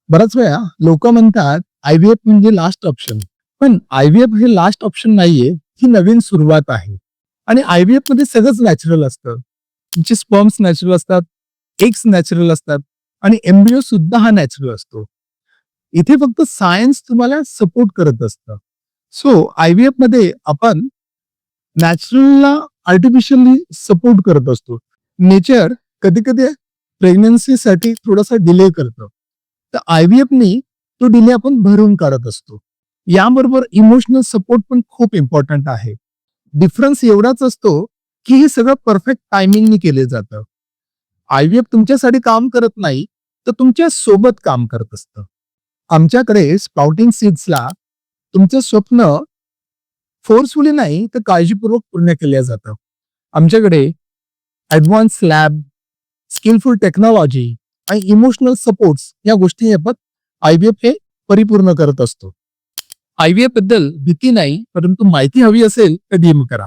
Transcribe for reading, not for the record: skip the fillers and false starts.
बऱ्याच वेळा लोक म्हणतात IVF म्हणजे लास्ट ऑप्शन. पण IVF हे लास्ट ऑप्शन नाहीये, ही नवीन सुरुवात आहे. आणि IVF मध्ये सगळंच नॅचरल असतं. तुमचे स्पर्म्स नॅचरल असतात, एग्स नॅचरल असतात आणि एम्ब्रिओ सुद्धा हा नॅचरल असतो. इथे फक्त सायन्स तुम्हाला सपोर्ट करत असतं. सो IVF मध्ये आपण नॅचरलला आर्टिफिशियली सपोर्ट करत असतो. नेचर कधी कधी प्रेग्नन्सीसाठी थोडासा डिले करतं. तर IVFनी तो डिले आपण भरून काढत असतो. याबरोबर इमोशनल सपोर्ट पण खूप इम्पॉर्टंट आहे. डिफरन्स एवढाच असतो की हे सगळं परफेक्ट टायमिंगनी केले जातं. IVF तुमच्यासाठी काम करत नाही, तर तुमच्या सोबत काम करत असतं. आमच्याकडे स्पाउटिंग सीड्सला तुमचं स्वप्न फोर्सफुली नाही तर काळजीपूर्वक पूर्ण केलं जातं. आमच्याकडे ॲडव्हान्स लॅब, स्किलफुल टेक्नॉलॉजी आणि इमोशनल सपोर्ट्स या गोष्टी आपण IVF हे परिपूर्ण करत असतो. IVF बद्दल भीती नाही, परंतु माहिती हवी असेल तर DM करा.